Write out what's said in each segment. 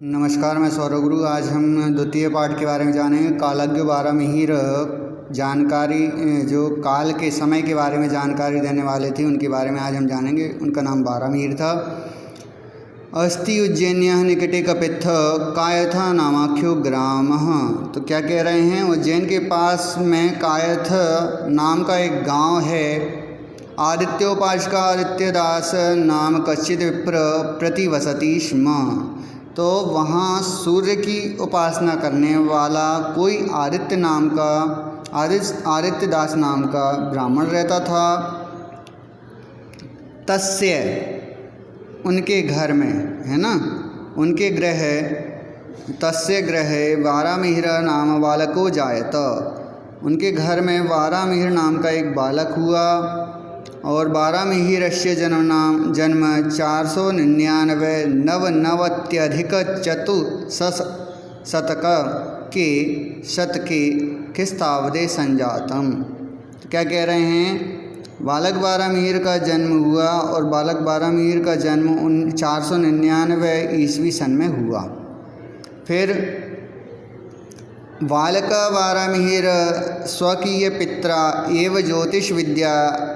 नमस्कार, मैं सौरभ गुरु। आज हम द्वितीय पाठ के बारे में जानेंगे। कालज्ञ बारहमिहिर जानकारी, जो काल के समय के बारे में जानकारी देने वाले थे उनके बारे में आज हम जानेंगे। उनका नाम बारहमिहिर था। अस्ति उज्जैन्य निकटे कपित्थ कायथ नामाख्यो ग्राम। तो क्या कह रहे हैं, उज्जैन के पास में कायथ नाम का एक गांव है। आदित्योपासक आदित्यदास नाम कश्चित विप्र प्रतिवसति स्म। तो वहाँ सूर्य की उपासना करने वाला कोई आदित्य नाम का आदित्यदास नाम का ब्राह्मण रहता था। तस्य, उनके घर में है ना, उनके गृह, तस्य गृह बारहमिहिर नाम बालको जायत। उनके घर में बारहमिहिर नाम का एक बालक हुआ। और बारहमिहिरस्य जन्म 499 नवनवत्यधिक-चतुःशतक के शतके ख्रिस्ताब्दे संजातम। तो क्या कह रहे हैं, बालक बारहमिहिर का जन्म हुआ और बालक बारहमिहिर का जन्म 499 ईस्वी सन में हुआ। फिर बालक बारहमिहिर स्वकीय पित्रा एव ज्योतिष विद्या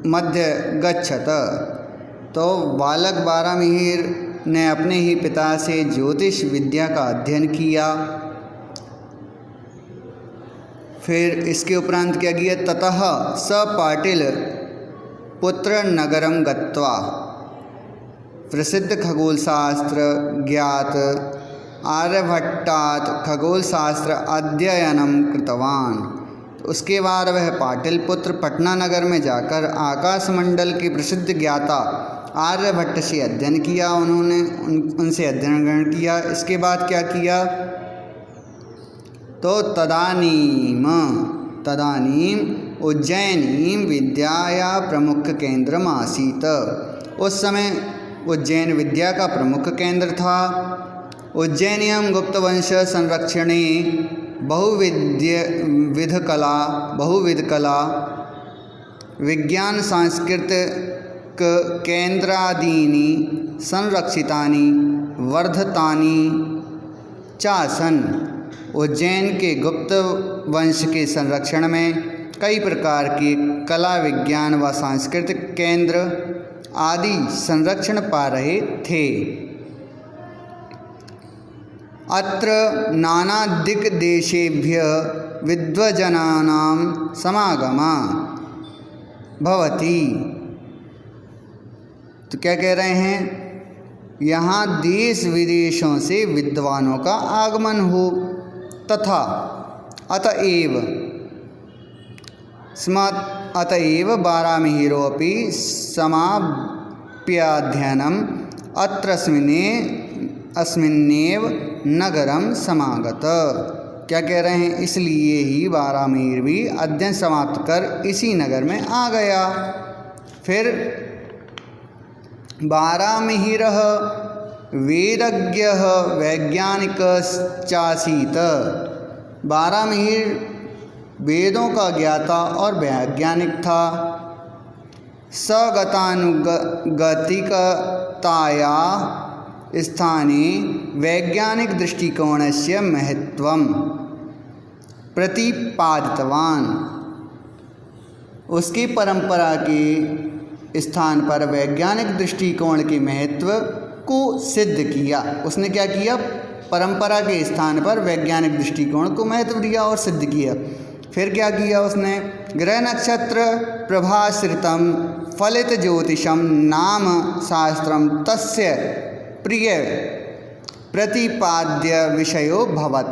मध्य गच्छत। तो बालक बारहमिहिर ने अपने ही पिता से ज्योतिष विद्या का अध्ययन किया। फिर इसके उपरांत क्या किया, ततः स पाटिल पुत्र नगरम गत्वा प्रसिद्ध खगोलशास्त्र ज्ञात आर्यभट्टात् खगोलशास्त्र अध्ययनम कृतवान। उसके बाद वह पाटिलपुत्र पटना नगर में जाकर आकाशमंडल के प्रसिद्ध ज्ञाता आर्यभट्ट से अध्ययन किया। उन्होंने उनसे अध्ययन ग्रहण किया। इसके बाद क्या किया, तो तदानीम उज्जैनी विद्याया प्रमुख केंद्रम आसीत। उस समय उज्जैन विद्या का प्रमुख केंद्र था। उज्जैनियम गुप्तवंश संरक्षणे बहुविध कला विज्ञान सांस्कृतिक केंद्रादीनि संरक्षितानि वर्धितानि चासन। उज्जैन के गुप्त वंश के संरक्षण में कई प्रकार के कला विज्ञान व सांस्कृतिक केंद्र आदि संरक्षण पा रहे थे। अत्र नानादिक्देशेभ्यः विद्वज्जनानां समागमः भवति। तो क्या कह रहे हैं, यहाँ देश विदेशों से विद्वानों का आगमन हो। तथा अतएव बारहमिहिरोऽपि समाप्याध्ययनम् अस्मिन्नेव नगरम समागत। क्या कह रहे हैं, इसलिए ही बारहमिहिर भी अध्ययन समाप्त कर इसी नगर में आ गया। फिर बारहमिहिरः वेदज्ञः वैज्ञानिकश्चासीत। बारहमिहिर वेदों का ज्ञाता और वैज्ञानिक था। सगतानुगतिकताया स्थाने वैज्ञानिक दृष्टिकोणस्य महत्वं प्रतिपादितवान। उसकी परंपरा के स्थान पर वैज्ञानिक दृष्टिकोण के महत्व को सिद्ध किया। उसने क्या किया, परंपरा के स्थान पर वैज्ञानिक दृष्टिकोण को महत्व दिया और सिद्ध किया। फिर क्या किया उसने, ग्रह नक्षत्र प्रभाश्रितम फलित ज्योतिषम नाम शास्त्रम तस्य प्रिय प्रतिपाद्य विषयो भवत।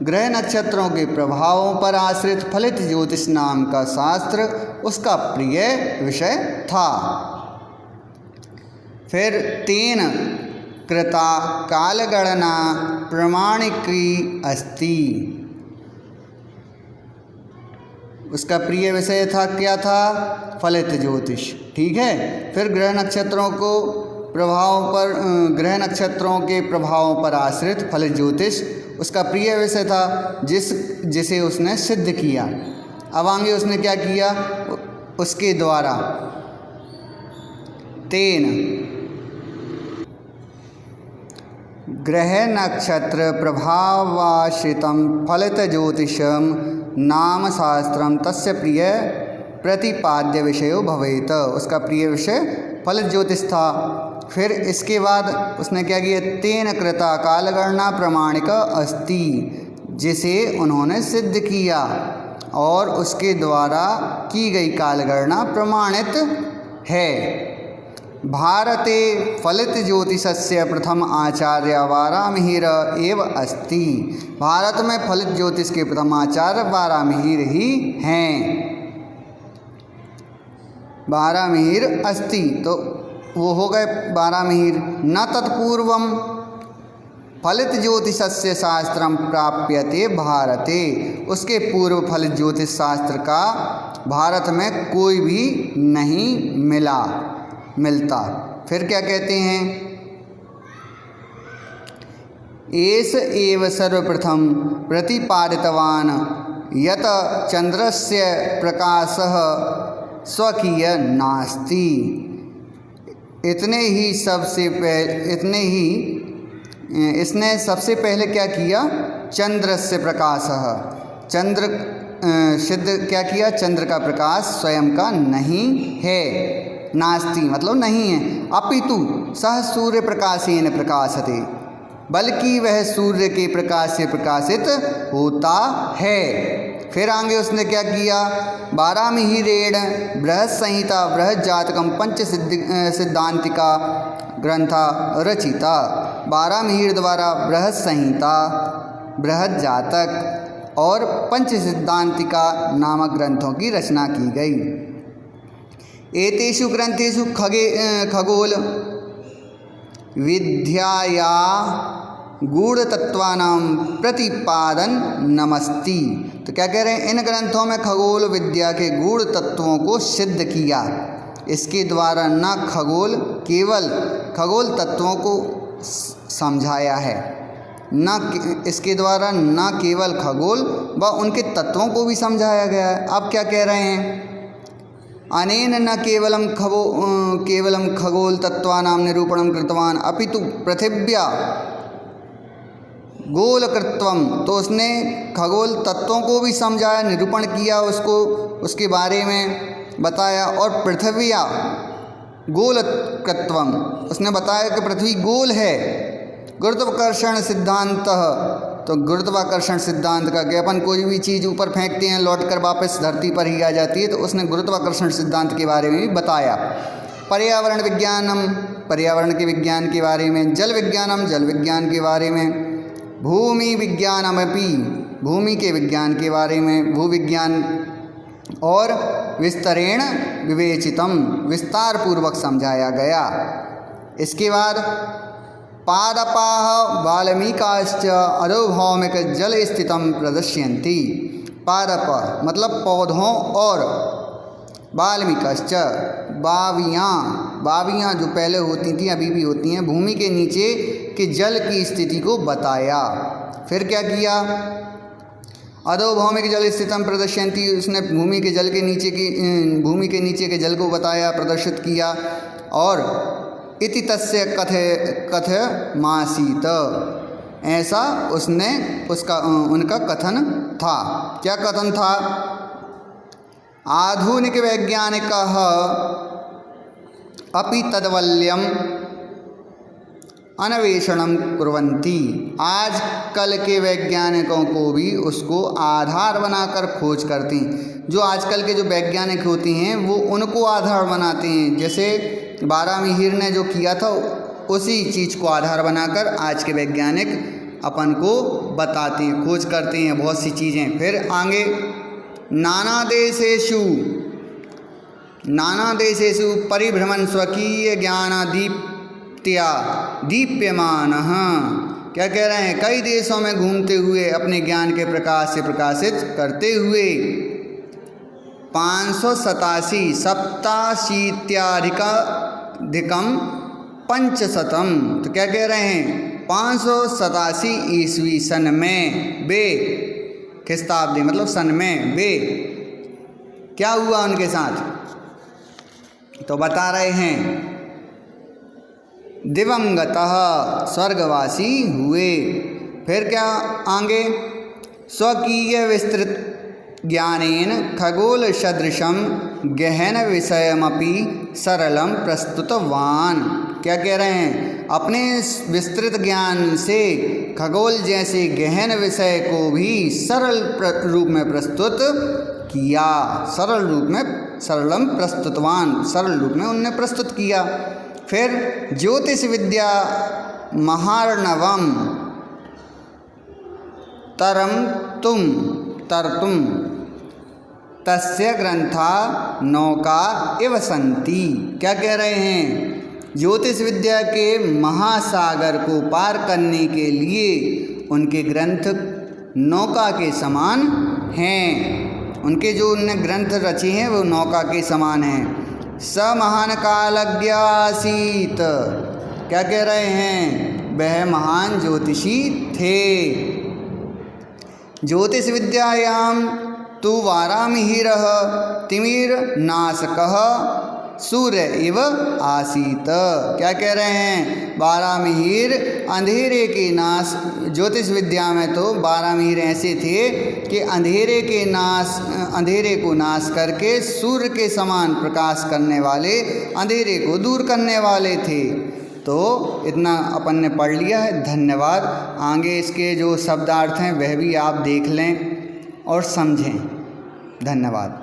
ग्रह नक्षत्रों के प्रभावों पर आश्रित फलित ज्योतिष नाम का शास्त्र उसका प्रिय विषय था। फिर तेन कृता कालगणना प्रमाणिकी अस्ति। उसका प्रिय विषय था, क्या था, फलित ज्योतिष। ठीक है। फिर ग्रह नक्षत्रों के प्रभावों पर आश्रित फलित ज्योतिष उसका प्रिय विषय था, जिसे उसने सिद्ध किया। अब आगे उसने क्या किया, उसके द्वारा तेन ग्रह नक्षत्र प्रभावाश्रितं फलित ज्योतिषम नाम शास्त्रम तस्य प्रिय प्रतिपाद्य विषयो भवेत। उसका प्रिय विषय फलित ज्योतिष था। फिर इसके बाद उसने क्या किया, तेन कृता कालगणना प्रमाणिक अस्ति, जिसे उन्होंने सिद्ध किया और उसके द्वारा की गई कालगणना प्रमाणित है। भारते फलित ज्योतिषस्य प्रथम आचार्य वारामिहिर एव अस्ति। भारत में फलित ज्योतिष के प्रथम आचार्य वारामिहिर ही हैं। वारामिहिर अस्ति तो वो हो गए वारामिहिर। न तत्पूर्वम फलित ज्योतिषस्य शास्त्रम प्राप्यते भारते। उसके पूर्व फलित ज्योतिष शास्त्र का भारत में कोई भी नहीं मिलता। फिर क्या कहते हैं, एष एव सर्वप्रथम प्रतिपादितवान यत चंद्रस्य प्रकाशः स्वकीय नास्ति। इसने सबसे पहले क्या किया, चंद्र से प्रकाश, चंद्र सिद्ध क्या किया, चंद्र का प्रकाश स्वयं का नहीं है। नास्ति मतलब नहीं है। अपितु सह सूर्य प्रकाशेन प्रकाशते, बल्कि वह सूर्य के प्रकाश से प्रकाशित होता है। फिर आगे उसने क्या किया, वारामिहिरेण बृहत् संहिता बृहत् जातकम पंच सिद्धांतिका ग्रंथा रचिता। वारामिहिर द्वारा बृहत् संहिता, बृहत् जातक और पंच सिद्धांतिका नामक ग्रंथों की रचना की गई। एतेषु ग्रंथेषु खगोल विद्याया गूढ़तत्वानां प्रतिपादन नमस्ति। तो क्या कह रहे हैं, इन ग्रंथों में खगोल विद्या के गूढ़ तत्वों को सिद्ध किया। इसके द्वारा न केवल खगोल तत्वों को समझाया है, इसके द्वारा न केवल खगोल व उनके तत्वों को भी समझाया गया है। अब क्या कह रहे हैं, अनेन न केवलं खगोल तत्वानां निरूपणं कृतवान अपितु पृथिव्या गोलकृत्वम। तो उसने खगोल तत्वों को भी समझाया, निरूपण किया, उसके बारे में बताया। और पृथिव्या गोलकृत्वम, उसने बताया कि पृथ्वी गोल है। गुरुत्वाकर्षण सिद्धांत, तो गुरुत्वाकर्षण सिद्धांत का कि अपन कोई भी चीज़ ऊपर फेंकते हैं लौट कर वापस धरती पर ही आ जाती है, तो उसने गुरुत्वाकर्षण सिद्धांत के बारे में भी बताया। पर्यावरण विज्ञानम, पर्यावरण के विज्ञान के बारे में। जल विज्ञानम, जल विज्ञान के बारे में। भूमि विज्ञानमपि, भूमि के विज्ञान के बारे में, भूविज्ञान। और विस्तरेण विवेचितम, विस्तार पूर्वक समझाया गया। इसके बाद पादपाः वाल्मीकाश्च अधोभौमिक जल स्थितं प्रदर्शयन्ति। पादप मतलब पौधों, और वाल्मीकाश्च बावियाँ जो पहले होती थी अभी भी होती हैं, भूमि के नीचे के जल की स्थिति को बताया। फिर क्या किया, अधोभौमिक जल स्थितम प्रदर्शयन्ति, उसने भूमि के नीचे के जल को बताया, प्रदर्शित किया। और इति तस्य कथमासीत, ऐसा उनका कथन था। क्या कथन था, आधुनिक वैज्ञानिकः अपि तद्वल्यम अन्वेषणं कुर्वन्ति। आजकल के वैज्ञानिकों को भी उसको आधार बनाकर खोज करते हैं। जो आजकल के जो वैज्ञानिक होते हैं वो उनको आधार बनाते हैं। जैसे वारामिहिर ने जो किया था उसी चीज़ को आधार बनाकर आज के वैज्ञानिक अपन को बताते हैं, खोज करते हैं बहुत सी चीज़ें। फिर आगे नाना देशेषु परिभ्रमण स्वकीय ज्ञानादीप्त्या दीप्यमानः। क्या कह रहे हैं, कई देशों में घूमते हुए अपने ज्ञान के प्रकाश से प्रकाशित करते हुए 587 500। तो क्या कह रहे हैं, 587 ईस्वी सन में वे ख्रिस्ताब्दी मतलब सन में वे क्या हुआ उनके साथ, तो बता रहे हैं दिवंगतः स्वर्गवासी हुए। फिर क्या आगे, स्वकीय विस्तृत ज्ञानेन खगोल सदृशम गहन विषयमपि सरलम प्रस्तुतवान। क्या कह रहे हैं, अपने विस्तृत ज्ञान से खगोल जैसे गहन विषय को भी सरल रूप में प्रस्तुत किया। सरल रूप में, सरलम प्रस्तुतवान, सरल रूप में उनने प्रस्तुत किया। फिर ज्योतिष विद्या महार्णवम तरतुम तस्य ग्रंथा नौका इव सन्ति। क्या कह रहे हैं, ज्योतिष विद्या के महासागर को पार करने के लिए उनके ग्रंथ नौका के समान हैं। उनके जो उनने ग्रंथ रचे हैं वो नौका के समान हैं। स महान कालज्ञ आसीत। क्या कह रहे हैं, वह महान ज्योतिषी थे। ज्योतिष विद्यायां तु वारामिहिरः तिमिरनाशकः सूर्य इव आसीत। क्या कह रहे हैं, वारामिहिर अंधेरे के नाश, ज्योतिष विद्या में तो वारामिहिर ऐसे थे कि अंधेरे को नाश करके सूर्य के समान प्रकाश करने वाले, अंधेरे को दूर करने वाले थे। तो इतना अपन ने पढ़ लिया है। धन्यवाद। आगे इसके जो शब्दार्थ हैं वह भी आप देख लें और समझें। धन्यवाद।